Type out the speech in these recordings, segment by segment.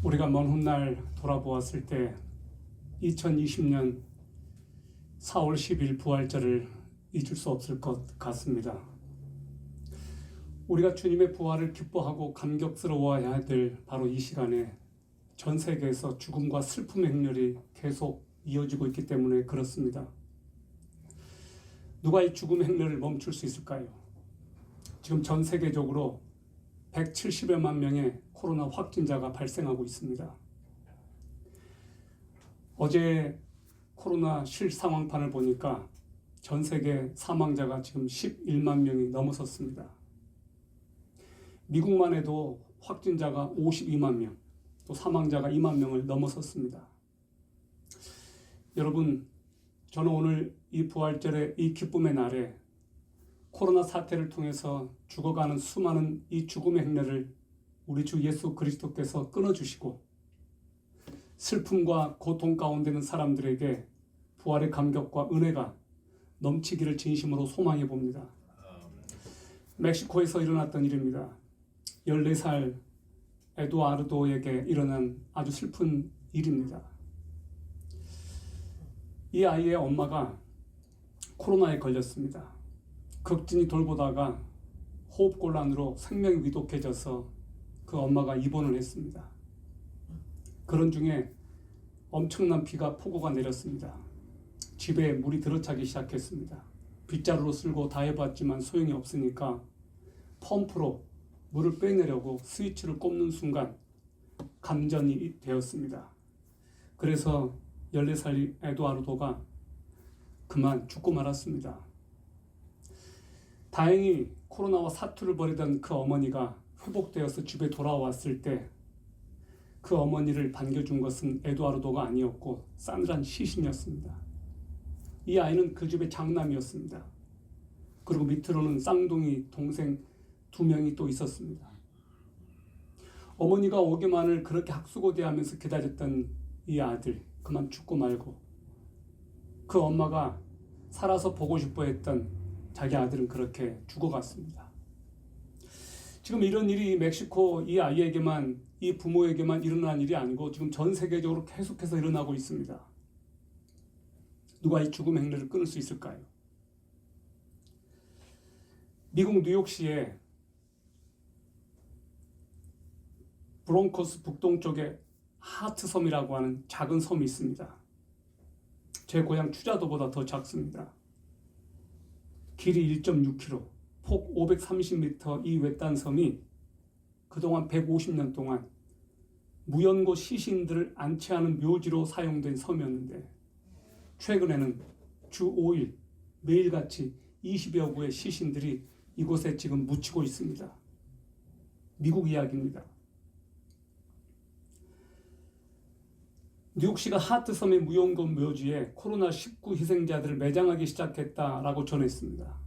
우리가 먼 훗날 돌아보았을 때 2020년 4월 10일 부활절을 잊을 수 없을 것 같습니다. 우리가 주님의 부활을 기뻐하고 감격스러워해야 될 바로 이 시간에 전 세계에서 죽음과 슬픔의 행렬이 계속 이어지고 있기 때문에 그렇습니다. 누가 이 죽음의 행렬을 멈출 수 있을까요? 지금 전 세계적으로 170여만 명의 코로나 확진자가 발생하고 있습니다. 어제 코로나 실상황판을 보니까 전 세계 사망자가 지금 11만 명이 넘어섰습니다. 미국만 해도 확진자가 52만 명, 또 사망자가 2만 명을 넘어섰습니다. 여러분, 저는 오늘 이 부활절의 이 기쁨의 날에 코로나 사태를 통해서 죽어가는 수많은 이 죽음의 행렬을 우리 주 예수 그리스도께서 끊어주시고 슬픔과 고통 가운데 있는 사람들에게 부활의 감격과 은혜가 넘치기를 진심으로 소망해 봅니다. 멕시코에서 일어났던 일입니다. 14살 에두아르도에게 일어난 아주 슬픈 일입니다. 이 아이의 엄마가 코로나에 걸렸습니다. 극진히 돌보다가 호흡곤란으로 생명이 위독해져서 그 엄마가 입원을 했습니다. 그런 중에 엄청난 비가 폭우가 내렸습니다. 집에 물이 들어차기 시작했습니다. 빗자루로 쓸고 다 해봤지만 소용이 없으니까 펌프로 물을 빼내려고 스위치를 꼽는 순간 감전이 되었습니다. 그래서 14살 에두아르도가 그만 죽고 말았습니다. 다행히 코로나와 사투를 벌이던 그 어머니가 회복되어서 집에 돌아왔을 때 그 어머니를 반겨준 것은 에두아르도가 아니었고 싸늘한 시신이었습니다. 이 아이는 그 집의 장남이었습니다. 그리고 밑으로는 쌍둥이 동생 2명이 또 있었습니다. 어머니가 오기만을 그렇게 학수고대하면서 기다렸던 이 아들, 그만 죽고 말고 그 엄마가 살아서 보고 싶어 했던 자기 아들은 그렇게 죽어갔습니다. 지금 이런 일이 멕시코 이 아이에게만, 이 부모에게만 일어난 일이 아니고 지금 전 세계적으로 계속해서 일어나고 있습니다. 누가 이 죽음의 행렬을 끊을 수 있을까요? 미국 뉴욕시에 브롱코스 북동쪽에 하트섬이라고 하는 작은 섬이 있습니다. 제 고향 추자도보다 더 작습니다. 길이 1.6km, 폭 530m 이 외딴 섬이 그동안 150년 동안 무연고 시신들을 안치하는 묘지로 사용된 섬이었는데 최근에는 주 5일 매일같이 20여 구의 시신들이 이곳에 지금 묻히고 있습니다. 미국 이야기입니다. 뉴욕시가 하트섬의 무연고 묘지에 코로나19 희생자들을 매장하기 시작했다라고 전했습니다.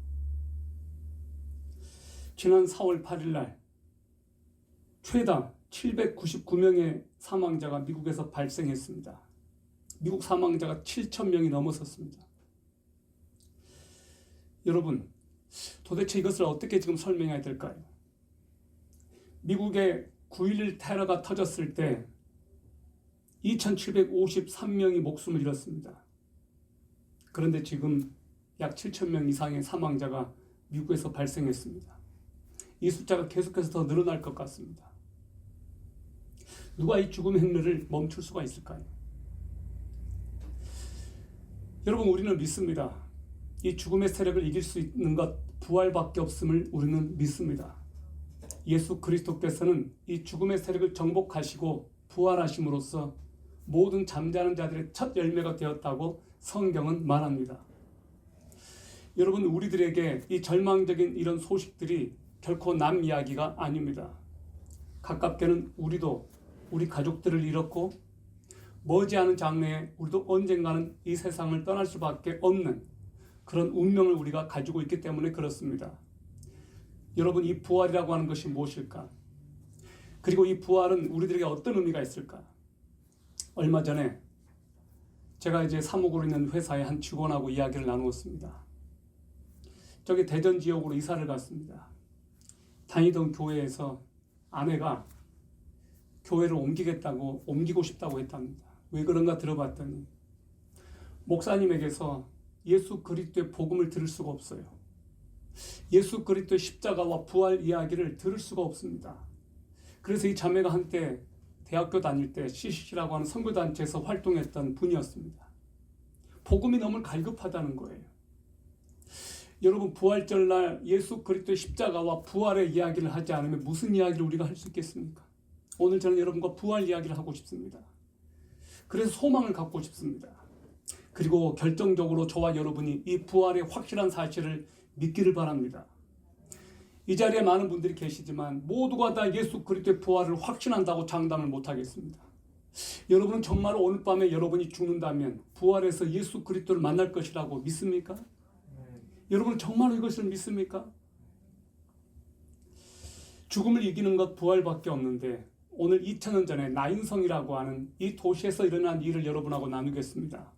지난 4월 8일 날 최다 799명의 사망자가 미국에서 발생했습니다. 미국 사망자가 7,000명이 넘어섰습니다. 여러분, 도대체 이것을 어떻게 지금 설명해야 될까요? 미국의 9.11 테러가 터졌을 때 2,753명이 목숨을 잃었습니다. 그런데 지금 약 7,000명 이상의 사망자가 미국에서 발생했습니다. 이 숫자가 계속해서 더 늘어날 것 같습니다. 누가 이 죽음의 행렬을 멈출 수가 있을까요? 여러분, 우리는 믿습니다. 이 죽음의 세력을 이길 수 있는 것 부활밖에 없음을 우리는 믿습니다. 예수 그리스도께서는 이 죽음의 세력을 정복하시고 부활하심으로써 모든 잠자는 자들의 첫 열매가 되었다고 성경은 말합니다. 여러분, 우리들에게 이 절망적인 이런 소식들이 결코 남 이야기가 아닙니다. 가깝게는 우리도 우리 가족들을 잃었고 머지않은 장래에 우리도 언젠가는 이 세상을 떠날 수밖에 없는 그런 운명을 우리가 가지고 있기 때문에 그렇습니다. 여러분, 이 부활이라고 하는 것이 무엇일까? 그리고 이 부활은 우리들에게 어떤 의미가 있을까? 얼마 전에 제가 이제 사무국으로 있는 회사의 한 직원하고 이야기를 나누었습니다. 저기 대전 지역으로 이사를 갔습니다. 다니던 교회에서 아내가 교회를 옮기고 싶다고 했답니다. 왜 그런가 들어봤더니 목사님에게서 예수 그리스도의 복음을 들을 수가 없어요. 예수 그리스도의 십자가와 부활 이야기를 들을 수가 없습니다. 그래서 이 자매가 한때 대학교 다닐 때 CCC라고 하는 선교단체에서 활동했던 분이었습니다. 복음이 너무 갈급하다는 거예요. 여러분, 부활절날 예수 그리스도의 십자가와 부활의 이야기를 하지 않으면 무슨 이야기를 우리가 할 수 있겠습니까? 오늘 저는 여러분과 부활 이야기를 하고 싶습니다. 그래서 소망을 갖고 싶습니다. 그리고 결정적으로 저와 여러분이 이 부활의 확실한 사실을 믿기를 바랍니다. 이 자리에 많은 분들이 계시지만 모두가 다 예수 그리스도의 부활을 확신한다고 장담을 못하겠습니다. 여러분은 정말 오늘 밤에 여러분이 죽는다면 부활해서 예수 그리스도를 만날 것이라고 믿습니까? 여러분 정말로 이것을 믿습니까? 죽음을 이기는 것 부활밖에 없는데 오늘 2000년 전에 나인성이라고 하는 이 도시에서 일어난 일을 여러분하고 나누겠습니다.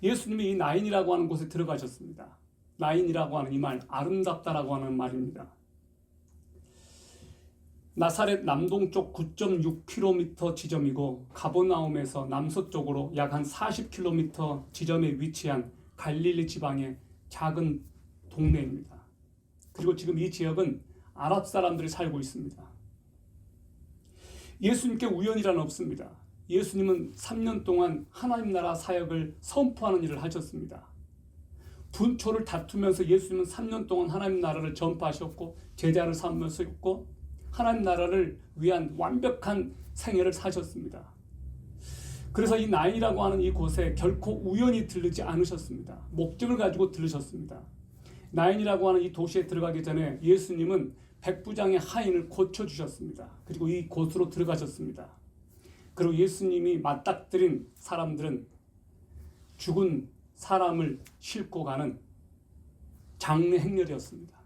예수님이 이 나인이라고 하는 곳에 들어가셨습니다. 나인이라고 하는 이 말, 아름답다라고 하는 말입니다. 나사렛 남동쪽 9.6km 지점이고 가버나움에서 남서쪽으로 약 한 40km 지점에 위치한 갈릴리 지방의 작은 동네입니다. 그리고 지금 이 지역은 아랍 사람들이 살고 있습니다. 예수님께 우연이란 없습니다. 예수님은 3년 동안 하나님 나라 사역을 선포하는 일을 하셨습니다. 분초를 다투면서 예수님은 3년 동안 하나님 나라를 전파하셨고 제자를 삼으셨고 하나님 나라를 위한 완벽한 생애를 사셨습니다. 그래서 이 나인이라고 하는 이 곳에 결코 우연히 들르지 않으셨습니다. 목적을 가지고 들르셨습니다. 나인이라고 하는 이 도시에 들어가기 전에 예수님은 백부장의 하인을 고쳐주셨습니다. 그리고 이 곳으로 들어가셨습니다. 그리고 예수님이 맞닥뜨린 사람들은 죽은 사람을 싣고 가는 장례 행렬이었습니다.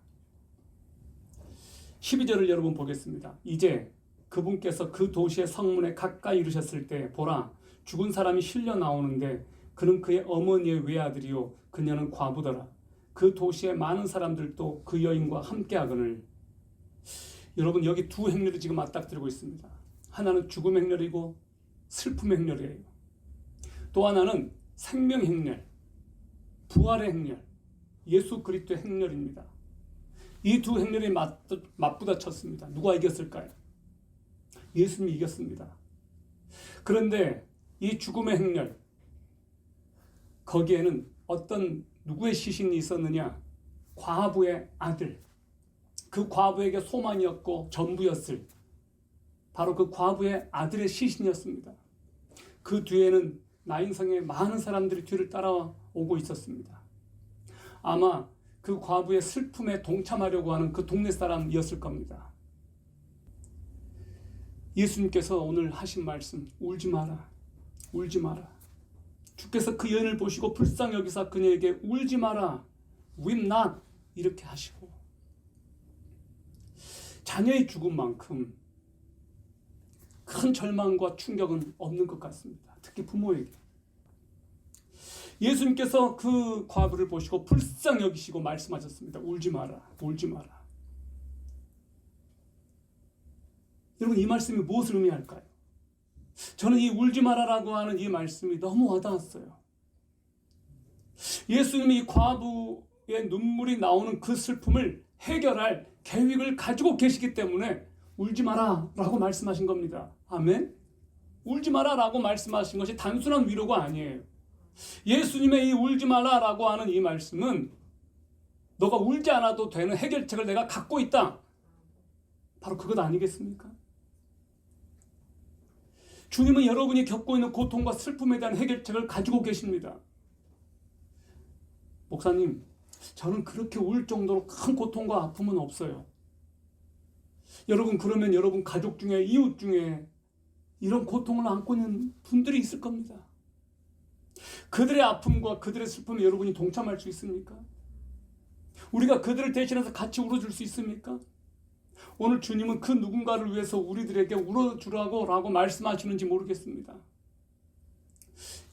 12절을 여러분 보겠습니다. 이제 그분께서 그 도시의 성문에 가까이 이르셨을 때 보라 죽은 사람이 실려 나오는데 그는 그의 어머니의 외아들이요 그녀는 과부더라. 그 도시의 많은 사람들도 그 여인과 함께 하거늘. 여러분 여기 두 행렬이 지금 맞닥뜨리고 있습니다. 하나는 죽음 행렬이고 슬픔 행렬이에요. 또 하나는 생명 행렬, 부활의 행렬, 예수 그리스도의 행렬입니다. 이 두 행렬이 맞부딪혔습니다. 누가 이겼을까요? 예수님이 이겼습니다. 그런데 이 죽음의 행렬, 거기에는 어떤 누구의 시신이 있었느냐? 과부의 아들, 그 과부에게 소망이었고 전부였을 바로 그 과부의 아들의 시신이었습니다. 그 뒤에는 나인성의 많은 사람들이 뒤를 따라오고 있었습니다. 아마 그 과부의 슬픔에 동참하려고 하는 그 동네 사람이었을 겁니다. 예수님께서 오늘 하신 말씀, 울지 마라, 울지 마라. 주께서 그 여인을 보시고 불쌍히 여기사 그녀에게 울지 마라, weep not 이렇게 하시고 자녀의 죽음만큼 큰 절망과 충격은 없는 것 같습니다. 특히 부모에게. 예수님께서 그 과부를 보시고 불쌍히 여기시고 말씀하셨습니다. 울지 마라, 울지 마라. 여러분 이 말씀이 무엇을 의미할까요? 저는 이 울지 마라라고 하는 이 말씀이 너무 와닿았어요. 예수님이 이 과부의 눈물이 나오는 그 슬픔을 해결할 계획을 가지고 계시기 때문에 울지 마라 라고 말씀하신 겁니다. 아멘? 울지 마라 라고 말씀하신 것이 단순한 위로가 아니에요. 예수님의 이 울지 마라 라고 하는 이 말씀은 너가 울지 않아도 되는 해결책을 내가 갖고 있다. 바로 그것 아니겠습니까? 주님은 여러분이 겪고 있는 고통과 슬픔에 대한 해결책을 가지고 계십니다. 목사님, 저는 그렇게 울 정도로 큰 고통과 아픔은 없어요. 여러분 그러면 여러분 가족 중에 이웃 중에 이런 고통을 안고 있는 분들이 있을 겁니다. 그들의 아픔과 그들의 슬픔에 여러분이 동참할 수 있습니까? 우리가 그들을 대신해서 같이 울어줄 수 있습니까? 오늘 주님은 그 누군가를 위해서 우리들에게 울어주라고 라고 말씀하시는지 모르겠습니다.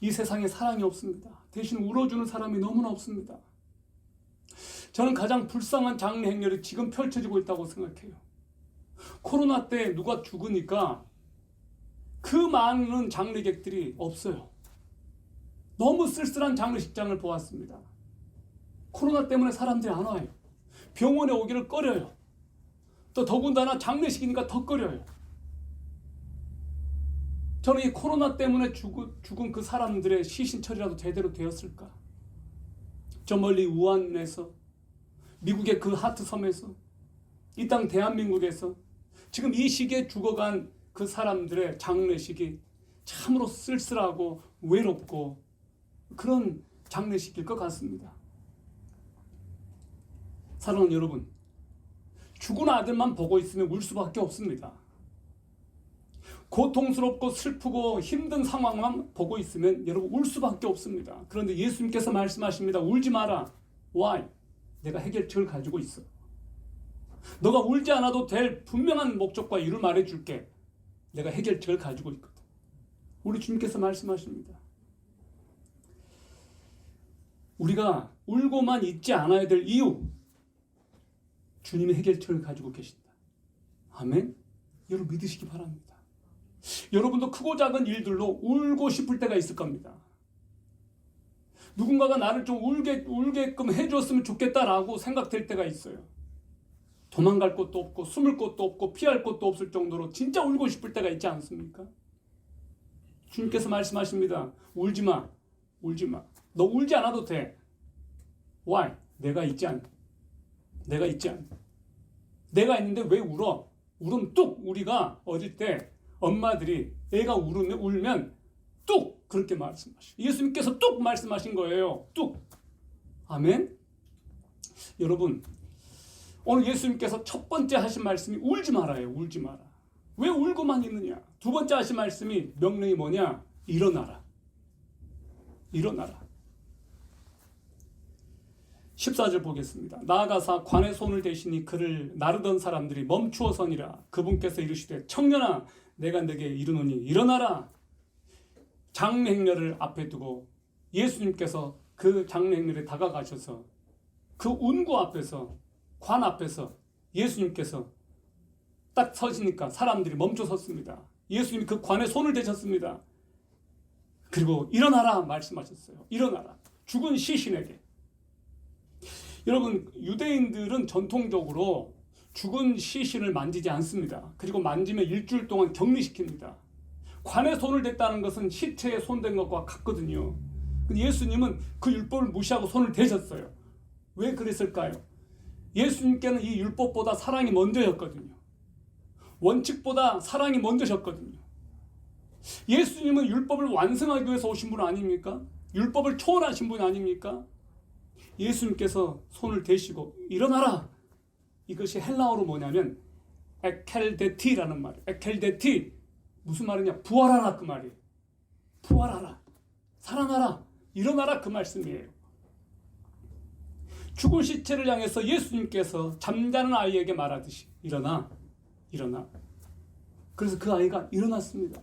이 세상에 사랑이 없습니다. 대신 울어주는 사람이 너무나 없습니다. 저는 가장 불쌍한 장례 행렬이 지금 펼쳐지고 있다고 생각해요. 코로나 때 누가 죽으니까 그 많은 장례객들이 없어요. 너무 쓸쓸한 장례식장을 보았습니다. 코로나 때문에 사람들이 안 와요. 병원에 오기를 꺼려요. 또 더군다나 장례식이니까 더 꺼려요. 저는 이 코로나 때문에 죽은 그 사람들의 시신 처리라도 제대로 되었을까? 저 멀리 우한에서, 미국의 그 하트 섬에서, 이 땅 대한민국에서 지금 이 시기에 죽어간 그 사람들의 장례식이 참으로 쓸쓸하고 외롭고 그런 장례식일 것 같습니다. 사랑하는 여러분, 죽은 아들만 보고 있으면 울 수밖에 없습니다. 고통스럽고 슬프고 힘든 상황만 보고 있으면 여러분 울 수밖에 없습니다. 그런데 예수님께서 말씀하십니다. 울지 마라. Why? 내가 해결책을 가지고 있어. 너가 울지 않아도 될 분명한 목적과 이유를 말해줄게. 내가 해결책을 가지고 있거든. 우리 주님께서 말씀하십니다. 우리가 울고만 있지 않아야 될 이유, 주님의 해결책을 가지고 계신다. 아멘? 여러분 믿으시기 바랍니다. 여러분도 크고 작은 일들로 울고 싶을 때가 있을 겁니다. 누군가가 나를 좀 울게끔 해줬으면 좋겠다라고 생각될 때가 있어요. 도망갈 곳도 없고 숨을 곳도 없고 피할 곳도 없을 정도로 진짜 울고 싶을 때가 있지 않습니까? 주님께서 말씀하십니다. 울지 마. 울지 마. 너 울지 않아도 돼. Why? 내가 있지 않아. 내가 있지 않아. 내가 있는데 왜 울어? 울으면 뚝. 우리가 어릴 때 엄마들이 애가 울면 뚝 그렇게 말씀하시고 예수님께서 뚝 말씀하신 거예요. 뚝. 아멘. 여러분 오늘 예수님께서 첫 번째 하신 말씀이 울지 말아요. 울지 마라. 왜 울고만 있느냐? 두 번째 하신 말씀이 명령이 뭐냐? 일어나라. 일어나라. 14절 보겠습니다. 나아가사 관에 손을 대시니 그를 나르던 사람들이 멈추어 서니라. 그분께서 이르시되 청년아 내가 네게 이르노니 일어나라. 장례 행렬을 앞에 두고 예수님께서 그 장례 행렬에 다가가셔서 그 운구 앞에서 관 앞에서 예수님께서 딱 서시니까 사람들이 멈춰 섰습니다. 예수님이 그 관에 손을 대셨습니다. 그리고 일어나라 말씀하셨어요. 일어나라. 죽은 시신에게. 여러분 유대인들은 전통적으로 죽은 시신을 만지지 않습니다. 그리고 만지면 일주일 동안 격리시킵니다. 관에 손을 댔다는 것은 시체에 손댄 것과 같거든요. 예수님은 그 율법을 무시하고 손을 대셨어요. 왜 그랬을까요? 예수님께는 이 율법보다 사랑이 먼저였거든요. 원칙보다 사랑이 먼저셨거든요. 예수님은 율법을 완성하기 위해서 오신 분 아닙니까? 율법을 초월하신 분 아닙니까? 예수님께서 손을 대시고 일어나라. 이것이 헬라어로 뭐냐면 에켈데티라는 말이에요. 에켈데티 무슨 말이냐? 부활하라 그 말이에요. 부활하라. 살아나라. 일어나라 그 말씀이에요. 죽은 시체를 향해서 예수님께서 잠자는 아이에게 말하듯이 일어나. 일어나. 그래서 그 아이가 일어났습니다.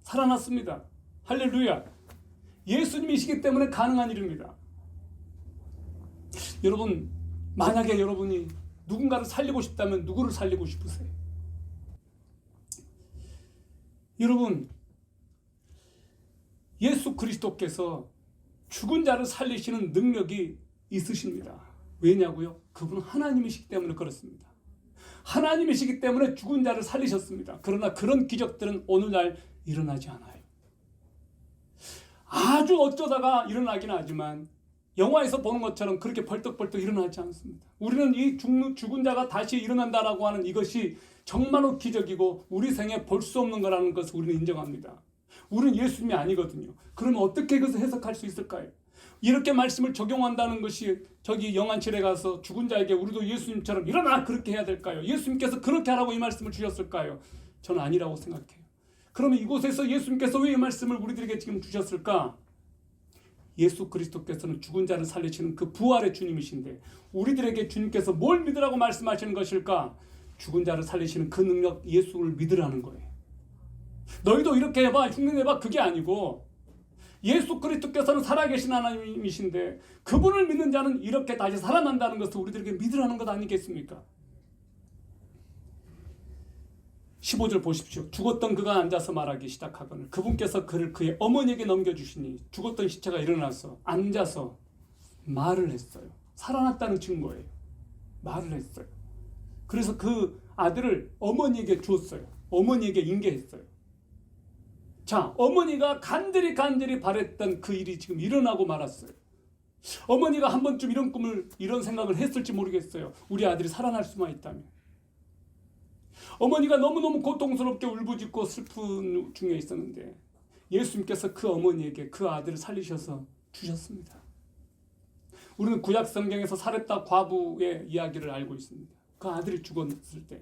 살아났습니다. 할렐루야. 예수님이시기 때문에 가능한 일입니다. 여러분 만약에 여러분이 누군가를 살리고 싶다면 누구를 살리고 싶으세요? 여러분 예수 그리스도께서 죽은 자를 살리시는 능력이 있으십니다. 왜냐고요? 그분은 하나님이시기 때문에 그렇습니다. 하나님이시기 때문에 죽은 자를 살리셨습니다. 그러나 그런 기적들은 오늘날 일어나지 않아요. 아주 어쩌다가 일어나긴 하지만 영화에서 보는 것처럼 그렇게 벌떡벌떡 일어나지 않습니다. 우리는 이 죽은 자가 다시 일어난다라고 하는 이것이 정말로 기적이고 우리 생에 볼 수 없는 거라는 것을 우리는 인정합니다. 우리는 예수님이 아니거든요. 그러면 어떻게 그것을 해석할 수 있을까요? 이렇게 말씀을 적용한다는 것이 저기 영안실에 가서 죽은 자에게 우리도 예수님처럼 일어나 그렇게 해야 될까요? 예수님께서 그렇게 하라고 이 말씀을 주셨을까요? 저는 아니라고 생각해요. 그러면 이곳에서 예수님께서 왜 이 말씀을 우리들에게 지금 주셨을까? 예수 그리스도께서는 죽은 자를 살리시는 그 부활의 주님이신데 우리들에게 주님께서 뭘 믿으라고 말씀하시는 것일까? 죽은 자를 살리시는 그 능력 예수를 믿으라는 거예요. 너희도 이렇게 해봐 흉내 내봐 그게 아니고 예수 그리스도께서는 살아계신 하나님이신데 그분을 믿는 자는 이렇게 다시 살아난다는 것을 우리들에게 믿으라는 것 아니겠습니까? 15절 보십시오. 죽었던 그가 앉아서 말하기 시작하거늘 그분께서 그를 그의 어머니에게 넘겨주시니 죽었던 시체가 일어나서 앉아서 말을 했어요. 살아났다는 증거예요. 말을 했어요. 그래서 그 아들을 어머니에게 주었어요. 어머니에게 인계했어요. 자, 어머니가 간절히 바랬던 그 일이 지금 일어나고 말았어요. 어머니가 한 번쯤 이런 꿈을, 이런 생각을 했을지 모르겠어요. 우리 아들이 살아날 수만 있다면. 어머니가 너무너무 고통스럽게 울부짖고 슬픈 중에 있었는데 예수님께서 그 어머니에게 그 아들을 살리셔서 주셨습니다. 우리는 구약 성경에서 사렙다 과부의 이야기를 알고 있습니다. 그 아들이 죽었을 때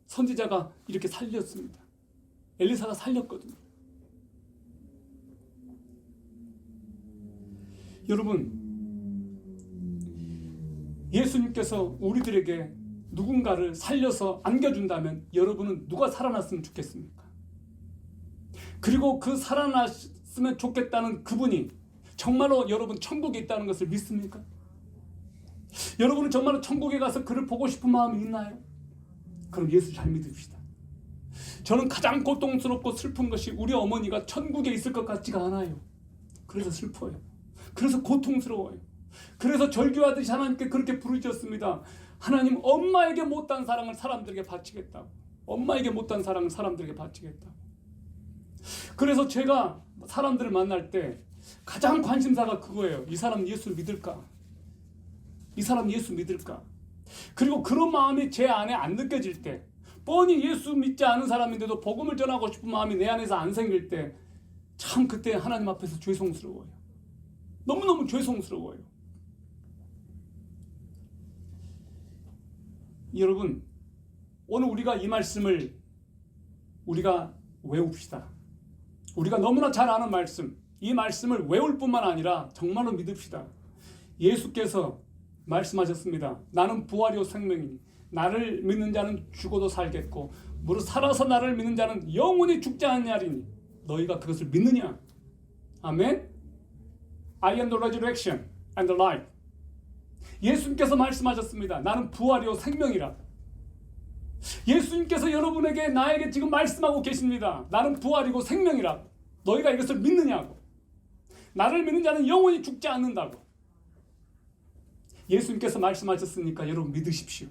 선지자가 이렇게 살렸습니다. 엘리사가 살렸거든요. 여러분, 예수님께서 우리들에게 누군가를 살려서 안겨준다면 여러분은 누가 살아났으면 좋겠습니까? 그리고 그 살아났으면 좋겠다는 그분이 정말로 여러분 천국에 있다는 것을 믿습니까? 여러분은 정말로 천국에 가서 그를 보고 싶은 마음이 있나요? 그럼 예수 잘 믿읍시다. 저는 가장 고통스럽고 슬픈 것이 우리 어머니가 천국에 있을 것 같지가 않아요. 그래서 슬퍼요. 그래서 고통스러워요. 그래서 절규하듯이 하나님께 그렇게 부르짖었습니다. 하나님, 엄마에게 못한 사랑을 사람들에게 바치겠다고. 엄마에게 못한 사랑을 사람들에게 바치겠다고. 그래서 제가 사람들을 만날 때 가장 관심사가 그거예요. 이 사람 예수를 믿을까? 이 사람 예수 믿을까? 그리고 그런 마음이 제 안에 안 느껴질 때, 뻔히 예수 믿지 않은 사람인데도 복음을 전하고 싶은 마음이 내 안에서 안 생길 때, 참 그때 하나님 앞에서 죄송스러워요. 너무너무 죄송스러워요. 여러분, 오늘 우리가 이 말씀을 우리가 외웁시다. 우리가 너무나 잘 아는 말씀, 이 말씀을 외울 뿐만 아니라 정말로 믿읍시다. 예수께서 말씀하셨습니다. 나는 부활이요 생명이니 나를 믿는 자는 죽어도 살겠고 무릇 살아서 나를 믿는 자는 영원히 죽지 않냐리니 너희가 그것을 믿느냐? 아멘. I am the resurrection and the life. 예수님께서 말씀하셨습니다. 나는 부활이요 생명이라. 예수님께서 여러분에게, 나에게 지금 말씀하고 계십니다. 나는 부활이고 생명이라. 너희가 이것을 믿느냐고. 나를 믿는 자는 영원히 죽지 않는다고. 예수님께서 말씀하셨으니까 여러분 믿으십시오.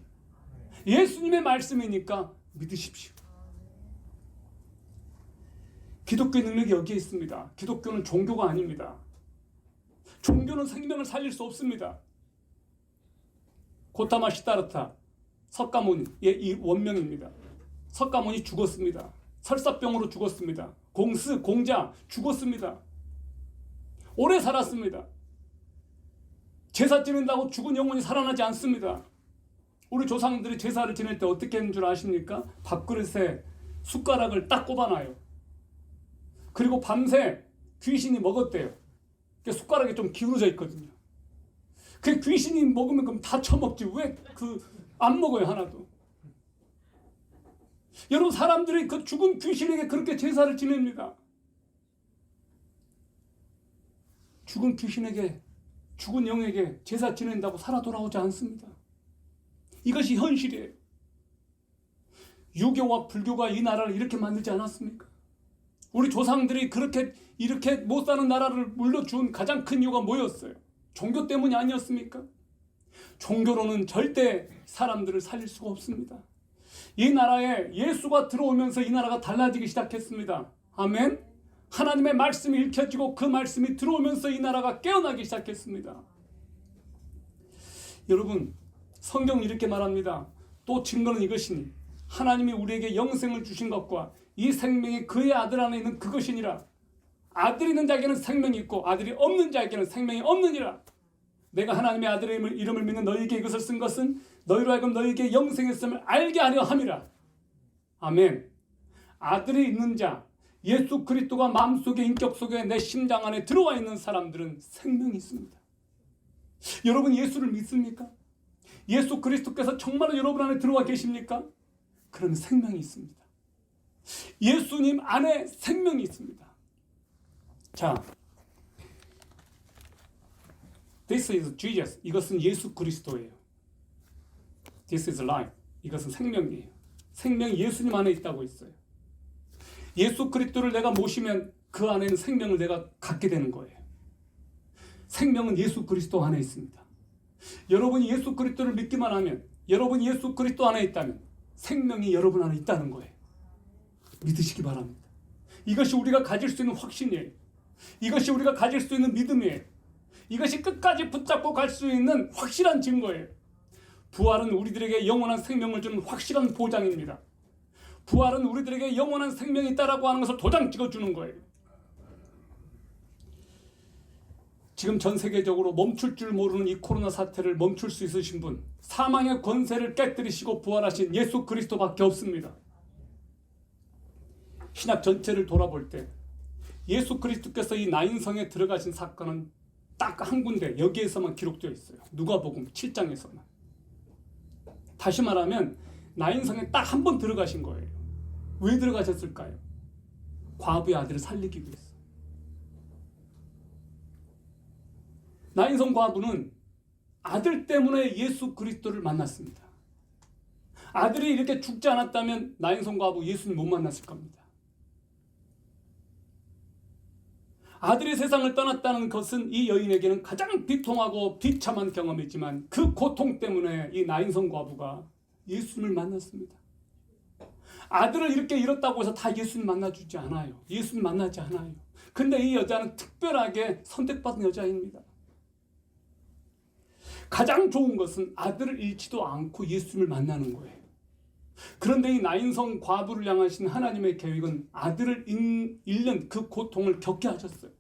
예수님의 말씀이니까 믿으십시오. 기독교의 능력이 여기에 있습니다. 기독교는 종교가 아닙니다. 종교는 생명을 살릴 수 없습니다. 고타마 시다르타 석가모니, 이 원명입니다. 석가모니 죽었습니다. 설사병으로 죽었습니다. 공자 죽었습니다. 오래 살았습니다. 제사 지낸다고 죽은 영혼이 살아나지 않습니다. 우리 조상들이 제사를 지낼 때 어떻게 했는 줄 아십니까? 밥그릇에 숟가락을 딱 꼽아놔요. 그리고 밤새 귀신이 먹었대요. 숟가락이 좀 기울어져 있거든요. 그 귀신이 먹으면 그럼 다 처먹지 왜 안 먹어요 하나도. 여러분, 사람들이 그 죽은 귀신에게 그렇게 제사를 지냅니다. 죽은 귀신에게, 죽은 영에게 제사 지낸다고 살아 돌아오지 않습니다. 이것이 현실이에요. 유교와 불교가 이 나라를 이렇게 만들지 않았습니까? 우리 조상들이 이렇게 못 사는 나라를 물려준 가장 큰 이유가 뭐였어요? 종교 때문이 아니었습니까? 종교로는 절대 사람들을 살릴 수가 없습니다. 이 나라에 예수가 들어오면서 이 나라가 달라지기 시작했습니다. 아멘. 하나님의 말씀이 읽혀지고 그 말씀이 들어오면서 이 나라가 깨어나기 시작했습니다. 여러분, 성경은 이렇게 말합니다. 또 증거는 이것이니 하나님이 우리에게 영생을 주신 것과 이 생명이 그의 아들 안에 있는 그것이니라. 아들이 있는 자에게는 생명이 있고 아들이 없는 자에게는 생명이 없느니라. 내가 하나님의 아들의 이름을 믿는 너희에게 이것을 쓴 것은 너희로 하여금 너희에게 영생이 있음을 알게 하려 함이라. 아멘. 아들이 있는 자, 예수 그리스도가 마음속에, 인격 속에, 내 심장 안에 들어와 있는 사람들은 생명이 있습니다. 여러분, 예수를 믿습니까? 예수 그리스도께서 정말로 여러분 안에 들어와 계십니까? 그러면 생명이 있습니다. 예수님 안에 생명이 있습니다. 자, This is Jesus. 이것은 예수 그리스도예요. This is life. 이것은 생명이에요. 생명이 예수님 안에 있다고 했어요. 예수 그리스도를 내가 모시면 그 안에는 생명을 내가 갖게 되는 거예요. 생명은 예수 그리스도 안에 있습니다. 여러분이 예수 그리스도를 믿기만 하면, 여러분이 예수 그리스도 안에 있다면 생명이 여러분 안에 있다는 거예요. 믿으시기 바랍니다. 이것이 우리가 가질 수 있는 확신이에요. 이것이 우리가 가질 수 있는 믿음이에요. 이것이 끝까지 붙잡고 갈 수 있는 확실한 증거예요. 부활은 우리들에게 영원한 생명을 주는 확실한 보장입니다. 부활은 우리들에게 영원한 생명이 있다라고 하는 것을 도장 찍어주는 거예요. 지금 전 세계적으로 멈출 줄 모르는 이 코로나 사태를 멈출 수 있으신 분, 사망의 권세를 깨뜨리시고 부활하신 예수 그리스도밖에 없습니다. 신약 전체를 돌아볼 때 예수 그리스도께서 이 나인성에 들어가신 사건은 딱 한 군데, 여기에서만 기록되어 있어요. 누가복음 7장에서만. 다시 말하면 나인성에 딱 한 번 들어가신 거예요. 왜 들어가셨을까요? 과부의 아들을 살리기 위해서. 나인성 과부는 아들 때문에 예수 그리스도를 만났습니다. 아들이 이렇게 죽지 않았다면 나인성 과부 예수님 못 만났을 겁니다. 아들이 세상을 떠났다는 것은 이 여인에게는 가장 비통하고 비참한 경험이지만 그 고통 때문에 이 나인성 과부가 예수님을 만났습니다. 아들을 이렇게 잃었다고 해서 다 예수님 만나주지 않아요. 예수님 만나지 않아요. 근데 이 여자는 특별하게 선택받은 여자입니다. 가장 좋은 것은 아들을 잃지도 않고 예수님을 만나는 거예요. 그런데 이 나인성 과부를 향하신 하나님의 계획은 아들을 잃는 그 고통을 겪게 하셨어요.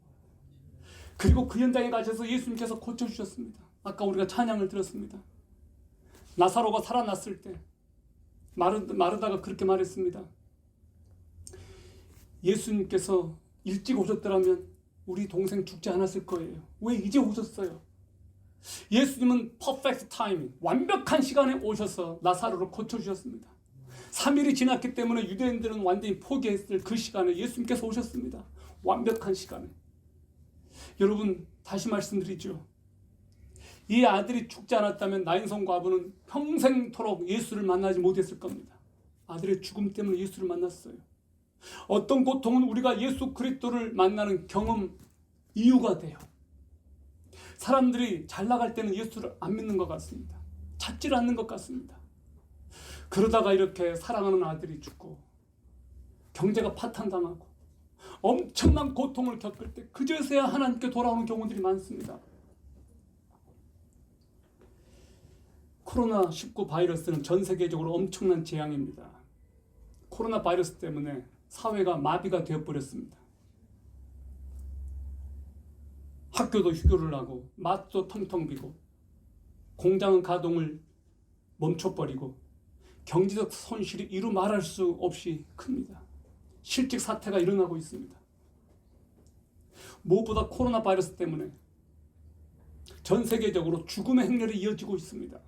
그리고 그 현장에 가셔서 예수님께서 고쳐주셨습니다. 아까 우리가 찬양을 들었습니다. 나사로가 살아났을 때 마르다가 그렇게 말했습니다. 예수님께서 일찍 오셨더라면 우리 동생 죽지 않았을 거예요. 왜 이제 오셨어요? 예수님은 퍼펙트 타이밍, 완벽한 시간에 오셔서 나사로를 고쳐주셨습니다. 3일이 지났기 때문에 유대인들은 완전히 포기했을 그 시간에 예수님께서 오셨습니다. 완벽한 시간에. 여러분, 다시 말씀드리죠. 이 아들이 죽지 않았다면 나인성 과부는 평생토록 예수를 만나지 못했을 겁니다. 아들의 죽음 때문에 예수를 만났어요. 어떤 고통은 우리가 예수 그리스도를 만나는 경험 이유가 돼요. 사람들이 잘 나갈 때는 예수를 안 믿는 것 같습니다. 찾지를 않는 것 같습니다. 그러다가 이렇게 사랑하는 아들이 죽고 경제가 파탄당하고 엄청난 고통을 겪을 때 그제서야 하나님께 돌아오는 경우들이 많습니다. 코로나19 바이러스는 전 세계적으로 엄청난 재앙입니다. 코로나 바이러스 때문에 사회가 마비가 되어버렸습니다. 학교도 휴교를 하고 마트도 텅텅 비고 공장은 가동을 멈춰버리고 경제적 손실이 이루 말할 수 없이 큽니다. 실직 사태가 일어나고 있습니다. 무엇보다 코로나 바이러스 때문에 전 세계적으로 죽음의 행렬이 이어지고 있습니다.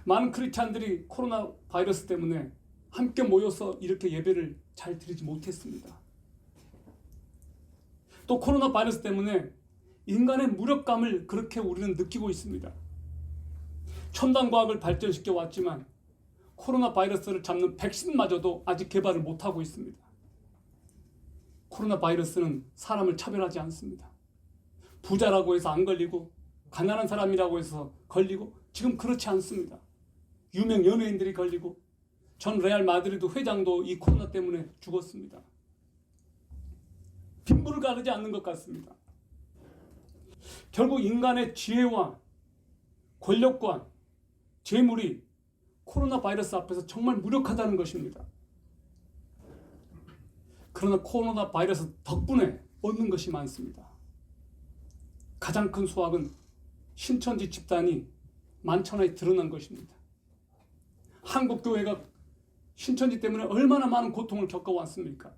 많은 크리스찬들이 코로나 바이러스 때문에 함께 모여서 이렇게 예배를 잘 드리지 못했습니다. 또 코로나 바이러스 때문에 인간의 무력감을 그렇게 우리는 느끼고 있습니다. 첨단 과학을 발전시켜 왔지만 코로나 바이러스를 잡는 백신마저도 아직 개발을 못하고 있습니다. 코로나 바이러스는 사람을 차별하지 않습니다. 부자라고 해서 안 걸리고 가난한 사람이라고 해서 걸리고 지금 그렇지 않습니다. 유명 연예인들이 걸리고 전 레알 마드리드 회장도 이 코로나 때문에 죽었습니다. 빈부를 가르지 않는 것 같습니다. 결국 인간의 지혜와 권력과 재물이 코로나 바이러스 앞에서 정말 무력하다는 것입니다. 그러나 코로나 바이러스 덕분에 얻는 것이 많습니다. 가장 큰 수확은 신천지 집단이 만천하에 드러난 것입니다. 한국교회가 신천지 때문에 얼마나 많은 고통을 겪어왔습니까?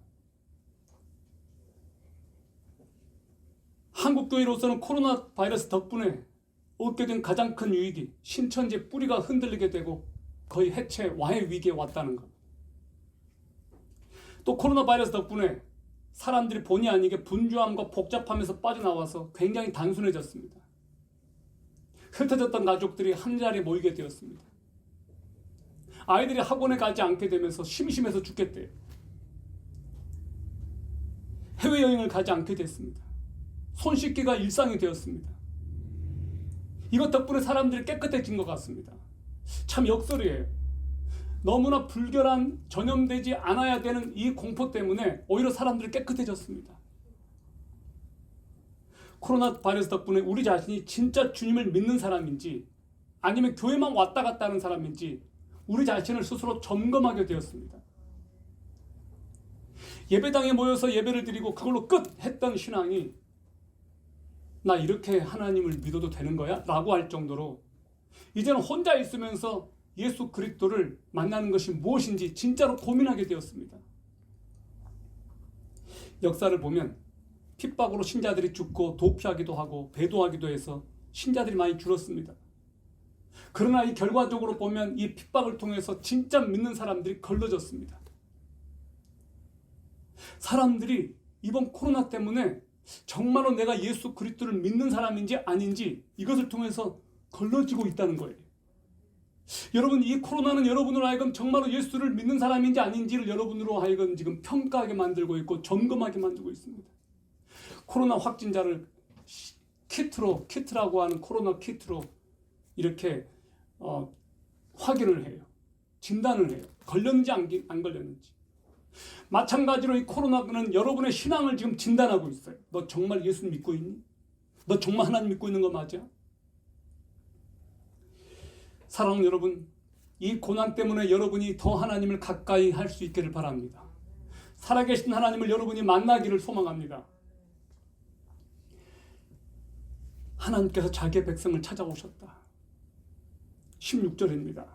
한국교회로서는 코로나 바이러스 덕분에 얻게 된 가장 큰 유익이 신천지의 뿌리가 흔들리게 되고 거의 해체, 와해 위기에 왔다는 것. 또 코로나 바이러스 덕분에 사람들이 본의 아니게 분주함과 복잡함에서 빠져나와서 굉장히 단순해졌습니다. 흩어졌던 가족들이 한자리에 모이게 되었습니다. 아이들이 학원에 가지 않게 되면서 심심해서 죽겠대요. 해외여행을 가지 않게 됐습니다. 손 씻기가 일상이 되었습니다. 이것 덕분에 사람들이 깨끗해진 것 같습니다. 참 역설이에요. 너무나 불결한, 전염되지 않아야 되는 이 공포 때문에 오히려 사람들이 깨끗해졌습니다. 코로나 바이러스 덕분에 우리 자신이 진짜 주님을 믿는 사람인지 아니면 교회만 왔다 갔다 하는 사람인지 우리 자신을 스스로 점검하게 되었습니다. 예배당에 모여서 예배를 드리고 그걸로 끝 했던 신앙이 나 이렇게 하나님을 믿어도 되는 거야? 라고 할 정도로 이제는 혼자 있으면서 예수 그리스도를 만나는 것이 무엇인지 진짜로 고민하게 되었습니다. 역사를 보면 핍박으로 신자들이 죽고 도피하기도 하고 배도하기도 해서 신자들이 많이 줄었습니다. 그러나 이 결과적으로 보면 이 핍박을 통해서 진짜 믿는 사람들이 걸러졌습니다. 사람들이 이번 코로나 때문에 정말로 내가 예수 그리스도를 믿는 사람인지 아닌지 이것을 통해서 걸러지고 있다는 거예요. 여러분, 이 코로나는 여러분으로 하여금 정말로 예수를 믿는 사람인지 아닌지를 여러분으로 하여금 지금 평가하게 만들고 있고 점검하게 만들고 있습니다. 코로나 확진자를 키트라고 하는 코로나 키트로 이렇게 확인을 해요. 진단을 해요. 걸렸는지 안 걸렸는지. 마찬가지로 이 코로나는 여러분의 신앙을 지금 진단하고 있어요. 너 정말 예수 믿고 있니? 너 정말 하나님 믿고 있는 거 맞아? 사랑하는 여러분, 이 고난 때문에 여러분이 더 하나님을 가까이 할 수 있기를 바랍니다. 살아계신 하나님을 여러분이 만나기를 소망합니다. 하나님께서 자기의 백성을 찾아오셨다. 16절입니다.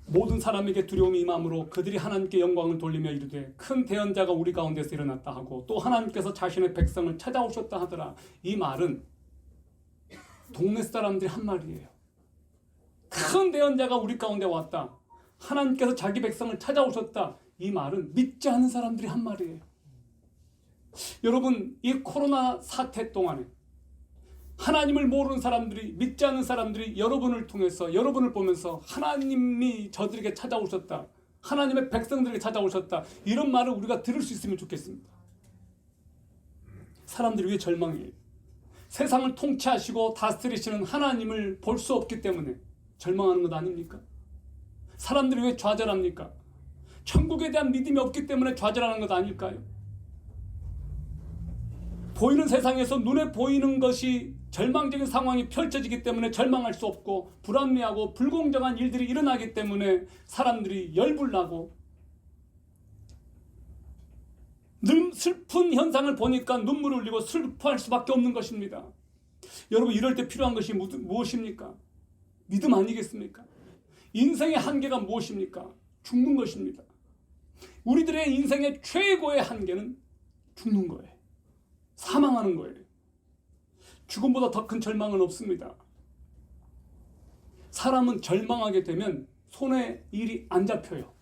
모든 사람에게 두려움이 임함으로 그들이 하나님께 영광을 돌리며 이르되 큰 대언자가 우리 가운데서 일어났다 하고 또 하나님께서 자신의 백성을 찾아오셨다 하더라. 이 말은 동네 사람들이 한 말이에요. 큰 대언자가 우리 가운데 왔다. 하나님께서 자기 백성을 찾아오셨다. 이 말은 믿지 않는 사람들이 한 말이에요. 여러분, 이 코로나 사태 동안에 하나님을 모르는 사람들이, 믿지 않는 사람들이 여러분을 통해서, 여러분을 보면서 하나님이 저들에게 찾아오셨다, 하나님의 백성들에게 찾아오셨다, 이런 말을 우리가 들을 수 있으면 좋겠습니다. 사람들이 왜 절망해요? 세상을 통치하시고 다스리시는 하나님을 볼 수 없기 때문에 절망하는 것 아닙니까? 사람들이 왜 좌절합니까? 천국에 대한 믿음이 없기 때문에 좌절하는 것 아닐까요? 보이는 세상에서 눈에 보이는 것이 절망적인 상황이 펼쳐지기 때문에 절망할 수 없고 불합리하고 불공정한 일들이 일어나기 때문에 사람들이 열불나고 슬픈 현상을 보니까 눈물을 흘리고 슬퍼할 수밖에 없는 것입니다. 여러분, 이럴 때 필요한 것이 무엇입니까? 믿음 아니겠습니까? 인생의 한계가 무엇입니까? 죽는 것입니다. 우리들의 인생의 최고의 한계는 죽는 거예요. 사망하는 거예요. 죽음보다 더 큰 절망은 없습니다. 사람은 절망하게 되면 손에 일이 안 잡혀요.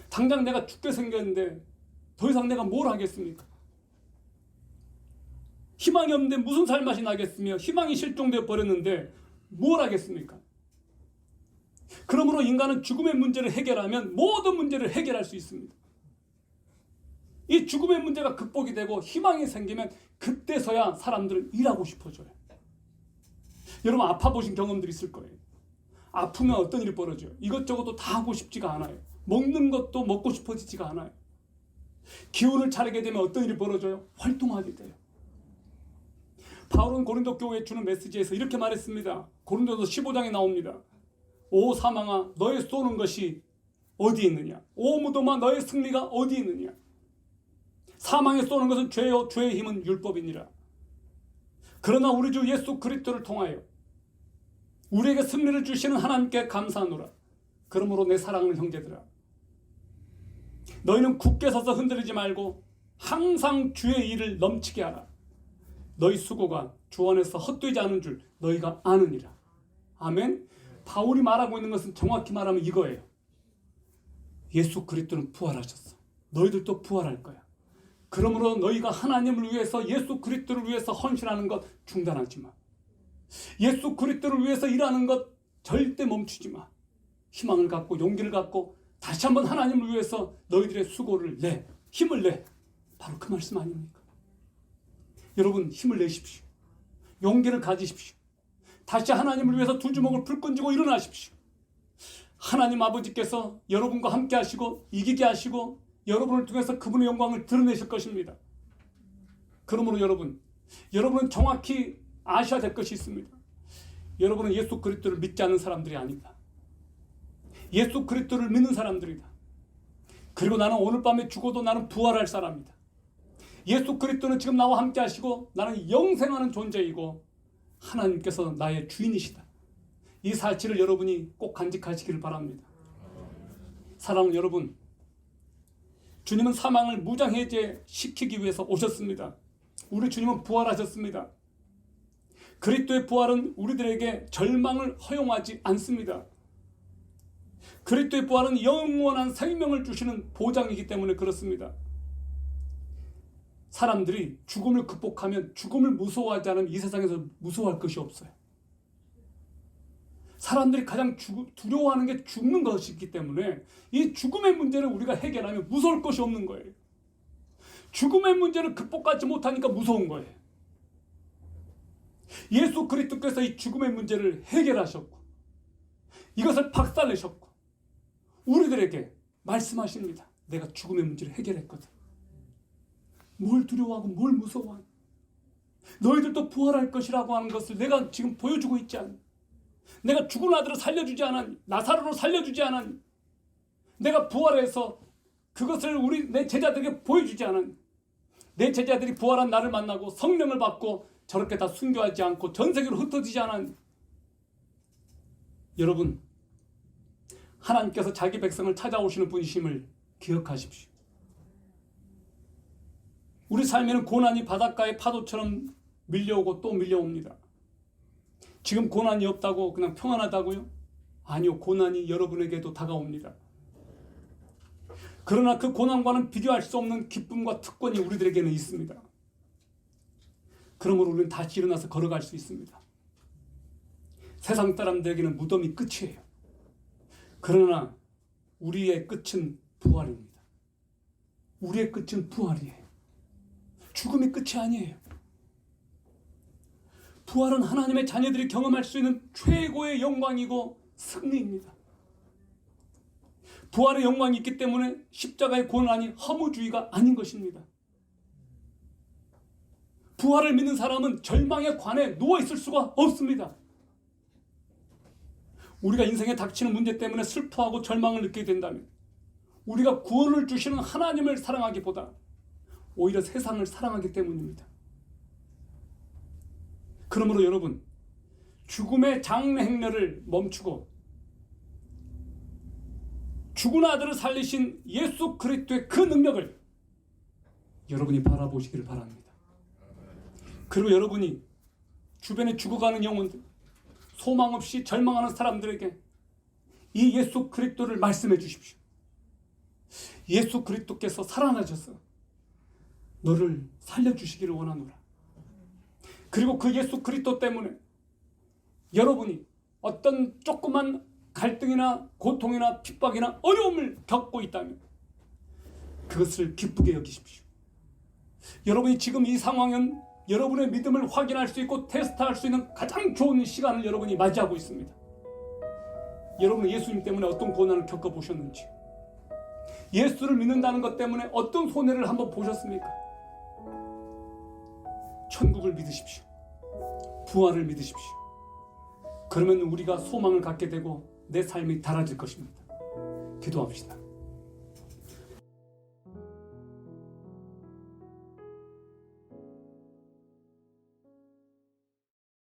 당장 내가 죽게 생겼는데 더 이상 내가 뭘 하겠습니까? 희망이 없는데 무슨 살맛이 나겠으며 희망이 실종되어 버렸는데 뭘 하겠습니까? 그러므로 인간은 죽음의 문제를 해결하면 모든 문제를 해결할 수 있습니다. 이 죽음의 문제가 극복이 되고 희망이 생기면 그때서야 사람들은 일하고 싶어져요. 여러분, 아파 보신 경험들이 있을 거예요. 아프면 어떤 일이 벌어져요? 이것저것도 다 하고 싶지가 않아요. 먹는 것도 먹고 싶어지지가 않아요. 기운을 차리게 되면 어떤 일이 벌어져요? 활동하게 돼요. 바울은 고린도 교회에 주는 메시지에서 이렇게 말했습니다. 고린도서 15장에 나옵니다. 오 사망아, 너의 쏘는 것이 어디 있느냐? 오 무덤아, 너의 승리가 어디 있느냐? 사망에 쏘는 것은 죄요, 죄의 힘은 율법이니라. 그러나 우리 주 예수 그리스도를 통하여 우리에게 승리를 주시는 하나님께 감사하노라. 그러므로 내 사랑하는 형제들아, 너희는 굳게 서서 흔들리지 말고 항상 주의 일을 넘치게 하라. 너희 수고가 주 안에서 헛되지 않은 줄 너희가 아느니라. 아멘. 바울이 말하고 있는 것은 정확히 말하면 이거예요. 예수 그리스도는 부활하셨어. 너희들도 부활할 거야. 그러므로 너희가 하나님을 위해서, 예수 그리스도를 위해서 헌신하는 것 중단하지 마. 예수 그리스도를 위해서 일하는 것 절대 멈추지 마. 희망을 갖고 용기를 갖고 다시 한번 하나님을 위해서 너희들의 수고를 내, 힘을 내. 바로 그 말씀 아닙니까? 여러분 힘을 내십시오. 용기를 가지십시오. 다시 하나님을 위해서 두 주먹을 불끈 쥐고 일어나십시오. 하나님 아버지께서 여러분과 함께 하시고 이기게 하시고 여러분을 통해서 그분의 영광을 드러내실 것입니다. 그러므로 여러분은 정확히 아셔야 될 것이 있습니다. 여러분은 예수 그리스도를 믿지 않는 사람들이 아니다. 예수 그리스도를 믿는 사람들이다. 그리고 나는 오늘 밤에 죽어도 나는 부활할 사람이다. 예수 그리스도는 지금 나와 함께 하시고 나는 영생하는 존재이고 하나님께서 나의 주인이시다. 이 사실을 여러분이 꼭 간직하시기를 바랍니다. 사랑하는 여러분, 주님은 사망을 무장해제시키기 위해서 오셨습니다. 우리 주님은 부활하셨습니다. 그리스도의 부활은 우리들에게 절망을 허용하지 않습니다. 그리스도의 부활은 영원한 생명을 주시는 보장이기 때문에 그렇습니다. 사람들이 죽음을 극복하면, 죽음을 무서워하지 않으면 이 세상에서 무서워할 것이 없어요. 사람들이 가장 두려워하는 게 죽는 것이기 때문에 이 죽음의 문제를 우리가 해결하면 무서울 것이 없는 거예요. 죽음의 문제를 극복하지 못하니까 무서운 거예요. 예수 그리스도께서 이 죽음의 문제를 해결하셨고 이것을 박살내셨고 우리들에게 말씀하십니다. 내가 죽음의 문제를 해결했거든. 뭘 두려워하고 뭘 무서워하니? 너희들도 부활할 것이라고 하는 것을 내가 지금 보여주고 있지 않니? 내가 죽은 아들을 살려주지 않았니? 나사로를 살려주지 않았니? 내가 부활해서 그것을 내 제자들에게 보여주지 않았니? 내 제자들이 부활한 나를 만나고 성령을 받고 저렇게 다 순교하지 않고 전 세계로 흩어지지 않았니? 여러분, 하나님께서 자기 백성을 찾아오시는 분이심을 기억하십시오. 우리 삶에는 고난이 바닷가의 파도처럼 밀려오고 또 밀려옵니다. 지금 고난이 없다고 그냥 평안하다고요? 아니요, 고난이 여러분에게도 다가옵니다. 그러나 그 고난과는 비교할 수 없는 기쁨과 특권이 우리들에게는 있습니다. 그러므로 우리는 다시 일어나서 걸어갈 수 있습니다. 세상 사람들에게는 무덤이 끝이에요. 그러나 우리의 끝은 부활입니다. 우리의 끝은 부활이에요. 죽음이 끝이 아니에요. 부활은 하나님의 자녀들이 경험할 수 있는 최고의 영광이고 승리입니다. 부활의 영광이 있기 때문에 십자가의 고난이 허무주의가 아닌 것입니다. 부활을 믿는 사람은 절망의 관에 누워있을 수가 없습니다. 우리가 인생에 닥치는 문제 때문에 슬퍼하고 절망을 느끼게 된다면 우리가 구원을 주시는 하나님을 사랑하기보다 오히려 세상을 사랑하기 때문입니다. 그러므로 여러분, 죽음의 장래 행렬을 멈추고 죽은 아들을 살리신 예수 그리스도의 그 능력을 여러분이 바라보시기를 바랍니다. 그리고 여러분이 주변에 죽어가는 영혼들, 소망 없이 절망하는 사람들에게 이 예수 그리스도를 말씀해 주십시오. 예수 그리스도께서 살아나셔서 너를 살려주시기를 원하노라. 그리고 그 예수 그리스도 때문에 여러분이 어떤 조그만 갈등이나 고통이나 핍박이나 어려움을 겪고 있다면 그것을 기쁘게 여기십시오. 여러분이 지금 이 상황은 여러분의 믿음을 확인할 수 있고 테스트할 수 있는 가장 좋은 시간을 여러분이 맞이하고 있습니다. 여러분은 예수님 때문에 어떤 고난을 겪어보셨는지, 예수를 믿는다는 것 때문에 어떤 손해를 한번 보셨습니까? 천국을 믿으십시오. 부활을 믿으십시오. 그러면 우리가 소망을 갖게 되고 내 삶이 달라질 것입니다. 기도합시다.